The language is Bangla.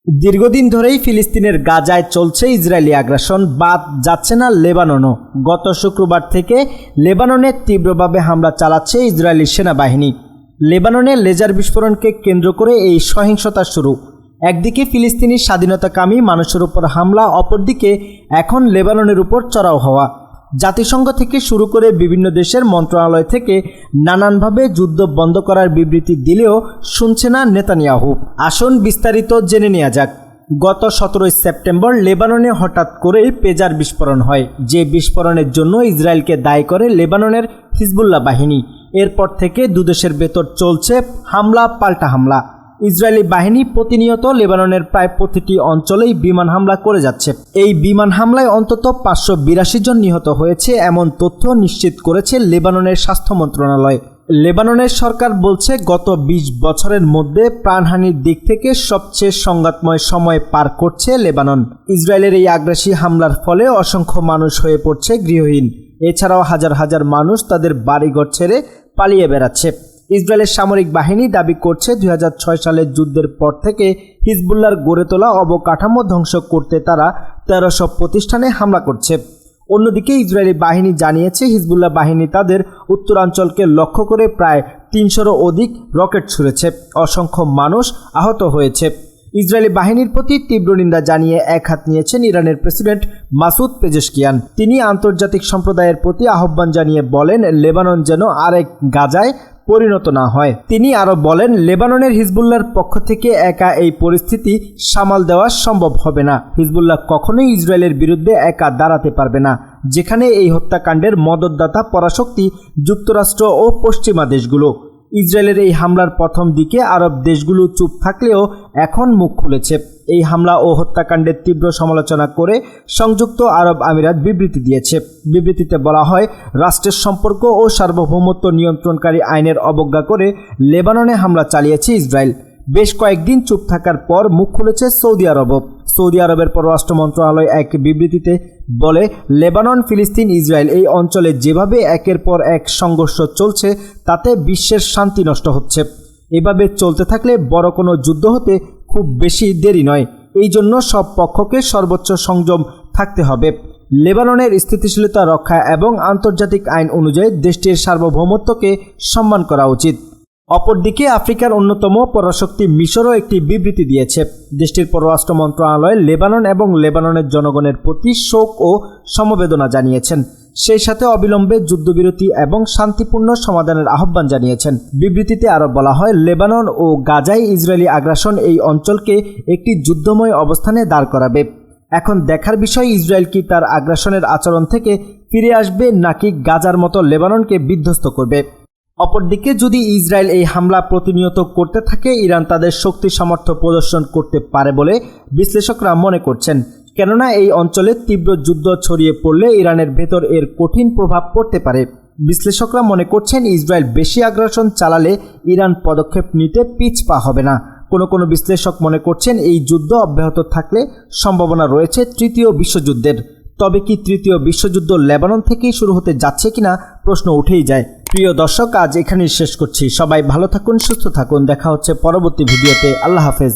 দীর্ঘদিন ধরেই ফিলিস্তিনের গাজায় চলছে ইসরায়েলি আগ্রাসন, বাদ যাচ্ছে না লেবাননও। গত শুক্রবার থেকে লেবাননে তীব্রভাবে হামলা চালাচ্ছে ইসরায়েলি সেনাবাহিনী। লেবাননে লেজার বিস্ফোরণকে কেন্দ্র করে এই সহিংসতা শুরু। একদিকে ফিলিস্তিনি স্বাধীনতাকামী মানুষের উপর হামলা, অপরদিকে এখন লেবাননের উপর চড়াও হওয়া। জাতিসংঘ থেকে শুরু করে বিভিন্ন দেশের মন্ত্রণালয় থেকে নানানভাবে যুদ্ধ বন্ধ করার বিবৃতি দিলেও শুনছে না নেতানিয়াহু। আসুন বিস্তারিত জেনে নেওয়া যাক। গত 17 সেপ্টেম্বর লেবাননে হঠাৎ করেই পেজার বিস্ফোরণ হয়, যে বিস্ফোরণের জন্য ইসরায়েলকে দায়ী করে লেবাননের হিজবুল্লাহ বাহিনী। এরপর থেকে দুদেশের ভেতর চলছে হামলা পাল্টা হামলা। ইসরায়েলি বাহিনী প্রতিনিয়ত লেবাননের প্রায় প্রতিটি অঞ্চলেই বিমান হামলা করে যাচ্ছে। এই বিমান হামলায় অন্তত 582 জন নিহত হয়েছে, এমন তথ্য নিশ্চিত করেছে লেবাননের স্বাস্থ্য মন্ত্রণালয়। লেবাননের সরকার বলছে, গত 20 বছরের মধ্যে প্রাণহানির দিক থেকে সবচেয়ে সংঘাতময় সময় পার করছে লেবানন। ইসরায়েলের এই আগ্রাসী হামলার ফলে অসংখ্য মানুষ হয়ে পড়ছে গৃহহীন। এছাড়াও হাজার হাজার মানুষ তাদের বাড়িঘর ছেড়ে পালিয়ে বেড়াচ্ছে। ইসরায়েলের সামরিক বাহিনী দাবি করছে, 2006 সালের যুদ্ধের পর থেকে হিজবুল্লাহর গড়ে তোলা অবকাঠামো ধ্বংস করতে তারা 1300 প্রতিষ্ঠানে হামলা করছে। অন্যদিকে ইসরায়েলি বাহিনী জানিয়েছে, হিজবুল্লাহ বাহিনী তাদের উত্তরাঞ্চলকে লক্ষ্য করে প্রায় 300-এরও অধিক রকেট ছুঁড়েছে। অসংখ্য মানুষ আহত হয়েছে। ইসরায়েলি বাহিনীর প্রতি তীব্র নিন্দা জানিয়ে একহাত নিয়েছেন ইরানের প্রেসিডেন্ট মাসুদ পেজেশকিয়ান। তিনি আন্তর্জাতিক সম্প্রদায়ের প্রতি আহ্বান জানিয়ে বলেন, লেবানন যেন আরেক গাজায় পরিণত না হয়। তিনি আরও বলেন, লেবাননের হিজবুল্লাহর পক্ষ থেকে একা এই পরিস্থিতি সামাল দেওয়া সম্ভব হবে না। হিজবুল্লাহ কখনোই ইসরায়েলের বিরুদ্ধে একা দাঁড়াতে পারবে না, যেখানে এই হত্যাকাণ্ডের মদতদাতা পরাশক্তি যুক্তরাষ্ট্র ও পশ্চিমা দেশগুলো। ইসরায়েলের এই হামলার প্রথম দিকে আরব দেশগুলো চুপ থাকলেও এখন মুখ খুলেছে। এই হামলা ও হত্যাকাণ্ডের তীব্র সমালোচনা করে সংযুক্ত আরব আমিরাত বিবৃতি দিয়েছে। বিবৃতিতে বলা হয়, রাষ্ট্রের সম্পর্ক ও সার্বভৌমত্ব নিয়ন্ত্রণকারী আইনের অবজ্ঞা করে লেবাননে হামলা চালিয়েছে ইসরায়েল। বেশ কয়েকদিন চুপ থাকার পর মুখ খুলেছে সৌদি আরবও। সৌদি আরবের পররাষ্ট্র মন্ত্রণালয় এক বিবৃতিতে বলে, লেবানন, ফিলিস্তিন, ইসরায়েল এই অঞ্চলে যেভাবে একের পর এক সংঘর্ষ চলছে, তাতে বিশ্বের শান্তি নষ্ট হচ্ছে। এভাবে চলতে থাকলে বড় কোনো যুদ্ধ হতে খুব বেশি দেরি নয়। এই জন্য সব পক্ষকে সর্বোচ্চ সংযম থাকতে হবে। লেবাননের স্থিতিশীলতা রক্ষা এবং আন্তর্জাতিক আইন অনুযায়ী দেশটির সার্বভৌমত্বকে সম্মান করা উচিত। অপরদিকে আফ্রিকার অন্যতম পরাশক্তি মিশরও একটি বিবৃতি দিয়েছে। দেশটির পররাষ্ট্র মন্ত্রণালয় লেবানন এবং লেবাননের জনগণের প্রতি শোক ও সমবেদনা জানিয়েছেন। সেই সাথে অবিলম্বে যুদ্ধবিরতি এবং শান্তিপূর্ণ সমাধানের আহ্বান জানিয়েছেন। বিবৃতিতে আরও বলা হয়, লেবানন ও গাজায় ইসরায়েলি আগ্রাসন এই অঞ্চলকে একটি যুদ্ধময় অবস্থানে দাঁড় করাবে। এখন দেখার বিষয়, ইসরায়েল কি তার আগ্রাসনের আচরণ থেকে ফিরে আসবে নাকি গাজার মতো লেবাননকে বিধ্বস্ত করবে। অপরদিকে যদি ইসরায়েল এই হামলা প্রতিনিয়ত করতে থাকে, ইরান তাদের শক্তি সামর্থ্য প্রদর্শন করতে পারে বলে বিশ্লেষকরা মনে করছেন। কেননা এই অঞ্চলে তীব্র যুদ্ধ ছড়িয়ে পড়লে ইরানের ভেতর এর কঠিন প্রভাব পড়তে পারে। বিশ্লেষকরা মনে করছেন, ইসরায়েল বেশি আগ্রাসন চালালে ইরান পদক্ষেপ নিতে পিছপা হবে না। কোনো বিশ্লেষক মনে করছেন, এই যুদ্ধ অব্যাহত থাকলে সম্ভাবনা রয়েছে তৃতীয় বিশ্বযুদ্ধের। তবে কি তৃতীয় বিশ্বযুদ্ধ লেবানন থেকেই শুরু হতে যাচ্ছে কিনা প্রশ্ন উঠেই যায়। প্রিয় দর্শক, আজ এখানেই শেষ করছি। সবাই ভালো থাকুন, সুস্থ থাকুন। দেখা হচ্ছে পরবর্তী ভিডিওতে। আল্লাহ হাফেজ।